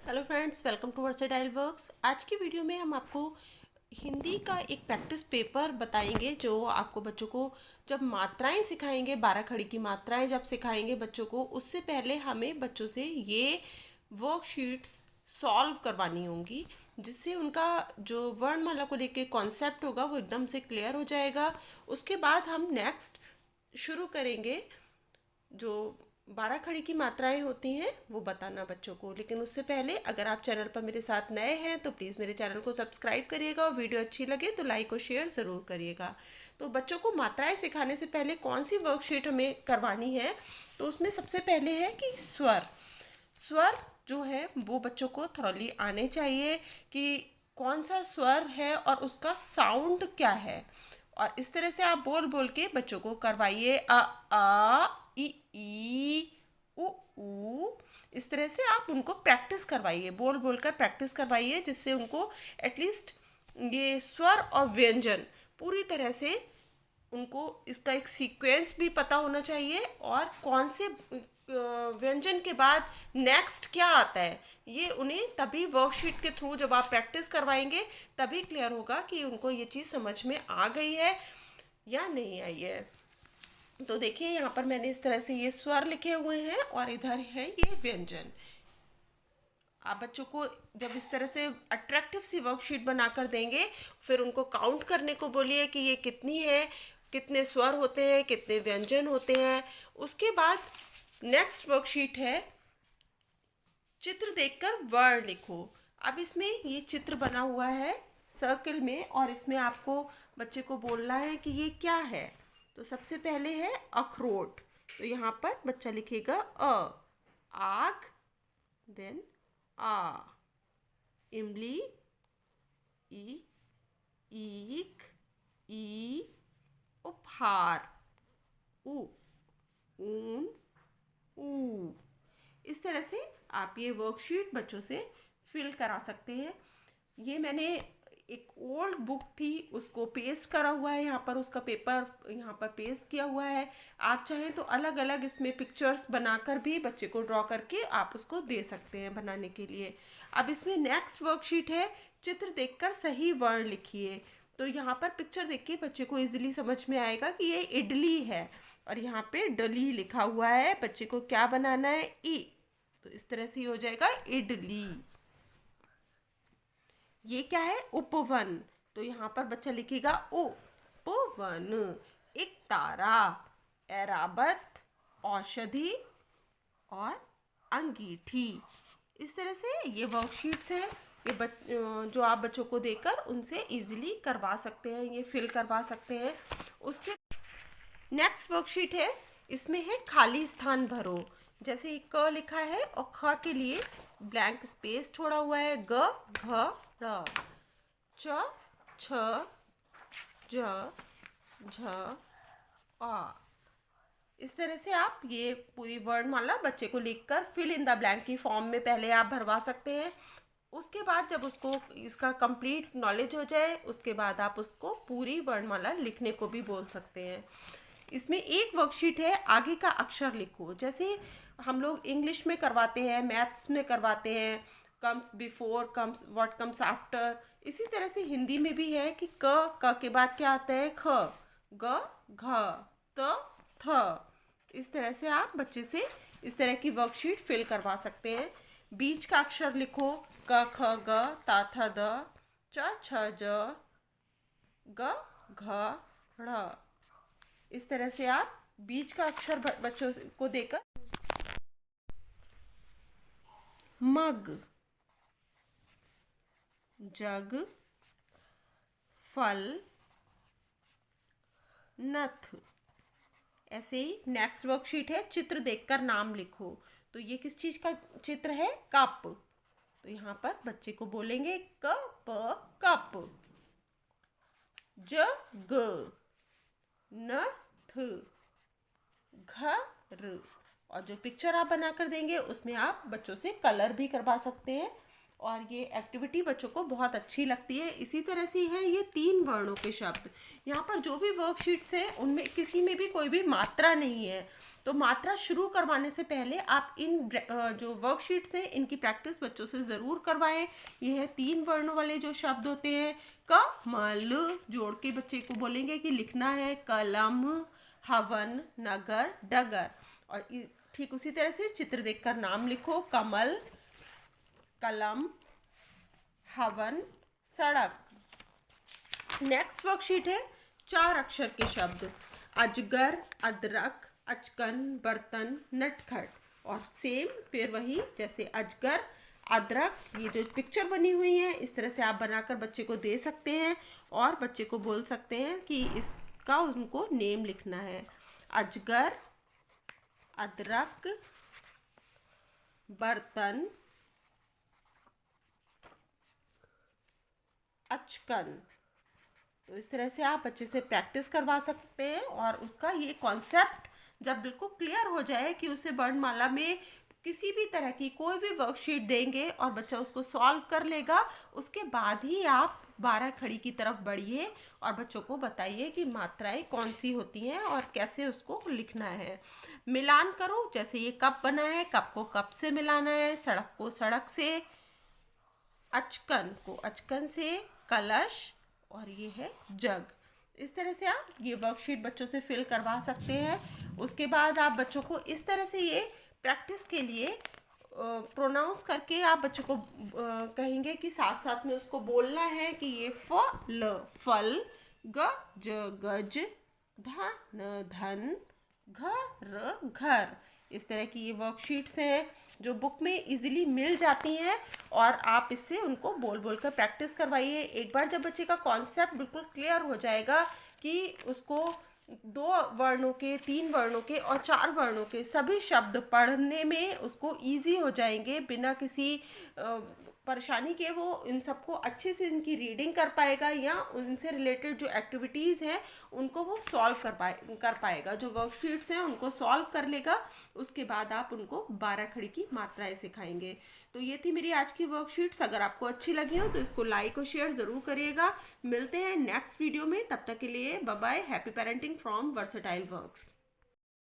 Hello friends, welcome to Versatile Works. आज की video में हम आपको हिंदी का एक प्रैक्टिस पेपर बताएंगे जो आपको बच्चों को जब मात्राएं सिखाएंगे, 12 खड़ी की मात्राएं जब सिखाएंगे बच्चों को, उससे पहले हमें बच्चों से ये वर्कशीट्स सॉल्व करवानी होंगी, जिससे उनका जो वर्णमाला को लेके कॉन्सेप्ट होगा वो एकदम से क्लियर हो जाएगा। उसके बाद हम नेक्स्ट शुरू करेंगे जो 12 खड़ी की मात्राएं होती हैं वो बताना बच्चों को। लेकिन उससे पहले अगर आप चैनल पर मेरे साथ नए हैं तो प्लीज़ मेरे चैनल को सब्सक्राइब करिएगा और वीडियो अच्छी लगे तो लाइक और शेयर ज़रूर करिएगा। तो बच्चों को मात्राएं सिखाने से पहले कौन सी वर्कशीट हमें करवानी है, तो उसमें सबसे पहले है कि स्वर। स्वर जो है वो बच्चों को थॉरली आने चाहिए कि कौन सा स्वर है और उसका साउंड क्या है। और इस तरह से आप बोल बोल के बच्चों को करवाइए। आ ई उ ऊ। इस तरह से आप उनको प्रैक्टिस करवाइए, बोल बोल कर प्रैक्टिस करवाइए, जिससे उनको एटलीस्ट ये स्वर और व्यंजन पूरी तरह से उनको इसका एक सीक्वेंस भी पता होना चाहिए और कौन से व्यंजन के बाद नेक्स्ट क्या आता है ये उन्हें तभी वर्कशीट के थ्रू जब आप प्रैक्टिस करवाएंगे तभी क्लियर होगा कि उनको ये चीज़ समझ में आ गई है या नहीं आई है। तो देखिए यहाँ पर मैंने इस तरह से ये स्वर लिखे हुए हैं और इधर है ये व्यंजन। आप बच्चों को जब इस तरह से अट्रैक्टिव सी वर्कशीट बनाकर देंगे फिर उनको काउंट करने को बोलिए कि ये कितनी है, कितने स्वर होते हैं, कितने व्यंजन होते हैं। उसके बाद नेक्स्ट वर्कशीट है चित्र देखकर वर्ड लिखो। अब इसमें ये चित्र बना हुआ है सर्कल में और इसमें आपको बच्चे को बोलना है कि ये क्या है। तो सबसे पहले है अखरोट। तो यहाँ पर बच्चा लिखेगा आग, देन आ, इमली, ई, ईक, ई, उपहार, उ, ऊन, ऊ। इस तरह से आप ये वर्कशीट बच्चों से फिल करा सकते हैं। ये मैंने एक ओल्ड बुक थी उसको पेस्ट करा हुआ है, यहाँ पर उसका पेपर यहाँ पर पेस्ट किया हुआ है। आप चाहें तो अलग अलग इसमें पिक्चर्स बनाकर भी बच्चे को ड्रॉ करके आप उसको दे सकते हैं बनाने के लिए। अब इसमें नेक्स्ट वर्कशीट है चित्र देखकर सही वर्ण लिखिए। तो यहाँ पर पिक्चर देख के बच्चे को इजीली समझ में आएगा कि ये इडली है और यहाँ पे डली लिखा हुआ है, बच्चे को क्या बनाना है, ई। तो इस तरह से हो जाएगा इडली। ये क्या है, उपवन। तो यहाँ पर बच्चा लिखेगा उपवन। एक तारा, ऐरावत, औषधि और अंगीठी। इस तरह से ये वर्कशीट्स हैं जो आप बच्चों को देकर उनसे इजीली करवा सकते हैं, ये फिल करवा सकते हैं। उसके नेक्स्ट वर्कशीट है, इसमें है खाली स्थान भरो। जैसे एक क लिखा है और ख के लिए ब्लैंक स्पेस छोड़ा हुआ है, ग, घ, र, च, छ, ज, झ, आ। इस तरह से आप ये पूरी वर्णमाला बच्चे को लिखकर फिल इन द ब्लैंक की फॉर्म में पहले आप भरवा सकते हैं। उसके बाद जब उसको इसका कंप्लीट नॉलेज हो जाए उसके बाद आप उसको पूरी वर्णमाला लिखने को भी बोल सकते हैं। इसमें एक वर्कशीट है आगे का अक्षर लिखो। जैसे हम लोग इंग्लिश में करवाते हैं, मैथ्स में करवाते हैं, comes before, comes what comes after. इसी तरह से हिंदी में भी है कि क के बाद क्या आता है, ख, ग, घ, त, थ। इस तरह से आप बच्चे से इस तरह की वर्कशीट फिल करवा सकते हैं। बीच का अक्षर लिखो, क, ख, ग, ता, थ, द, च, छ, ज, ग, घ, ढ़। इस तरह से आप बीच का अक्षर बच्चों को देकर मग, जग, फल, नथ। ऐसे ही नेक्स्ट वर्कशीट है चित्र देखकर नाम लिखो। तो ये किस चीज का चित्र है, कप। तो यहाँ पर बच्चे को बोलेंगे कप, जग, नथ, घर। और जो पिक्चर आप बनाकर देंगे उसमें आप बच्चों से कलर भी करवा सकते हैं और ये एक्टिविटी बच्चों को बहुत अच्छी लगती है। इसी तरह से है ये 3 वर्णों के शब्द। यहाँ पर जो भी वर्कशीट्स हैं उनमें किसी में भी कोई भी मात्रा नहीं है, तो मात्रा शुरू करवाने से पहले आप इन जो वर्कशीट्स हैं इनकी प्रैक्टिस बच्चों से ज़रूर करवाएं। ये है 3 वर्णों वाले जो शब्द होते हैं। कमल जोड़ के बच्चे को बोलेंगे कि लिखना है कलम, हवन, नगर, डगर। और ठीक उसी तरह से चित्र देखकर नाम लिखो, कमल, कलम, हवन, सड़क। नेक्स्ट वर्कशीट है 4 अक्षर के शब्द, अजगर, अदरक, अचकन, बर्तन, नटखट। और सेम फिर वही जैसे अजगर, अदरक, ये जो पिक्चर बनी हुई है इस तरह से आप बनाकर बच्चे को दे सकते हैं और बच्चे को बोल सकते हैं कि इसका उनको नेम लिखना है। अजगर, अदरक, बर्तन, अचकन। तो इस तरह से आप बच्चे से प्रैक्टिस करवा सकते हैं और उसका ये कॉन्सेप्ट जब बिल्कुल क्लियर हो जाए कि उसे वर्णमाला में किसी भी तरह की कोई भी वर्कशीट देंगे और बच्चा उसको सॉल्व कर लेगा, उसके बाद ही आप 12 खड़ी की तरफ बढ़िए और बच्चों को बताइए कि मात्राएं कौन सी होती हैं और कैसे उसको लिखना है। मिलान करो, जैसे ये कप बना है, कप को कप से मिलाना है, सड़क को सड़क से, अचकन को अचकन से, कलश, और ये है जग। इस तरह से आप ये वर्कशीट बच्चों से फिल करवा सकते हैं। उसके बाद आप बच्चों को इस तरह से ये प्रैक्टिस के लिए प्रोनाउंस करके आप बच्चों को कहेंगे कि साथ साथ में उसको बोलना है कि ये फल, फल, गज, गज, धन, धन, घर, घर। इस तरह की ये वर्कशीट्स हैं जो बुक में इजीली मिल जाती हैं और आप इससे उनको बोल बोल कर प्रैक्टिस करवाइए। एक बार जब बच्चे का कॉन्सेप्ट बिल्कुल क्लियर हो जाएगा कि उसको 2 वर्णों के, 3 वर्णों के और 4 वर्णों के सभी शब्द पढ़ने में उसको इजी हो जाएंगे, बिना किसी परेशानी के वो इन सबको अच्छे से इनकी रीडिंग कर पाएगा या उनसे रिलेटेड जो एक्टिविटीज़ हैं उनको वो सॉल्व कर पाएगा। जो वर्कशीट्स हैं उनको सॉल्व कर लेगा। उसके बाद आप उनको 12 खड़ी की मात्राएं सिखाएंगे। तो ये थी मेरी आज की वर्कशीट्स। अगर आपको अच्छी लगी हो तो इसको लाइक और शेयर ज़रूर करिएगा। मिलते हैं नेक्स्ट वीडियो में, तब तक के लिए bye bye. Happy parenting from Versatile works.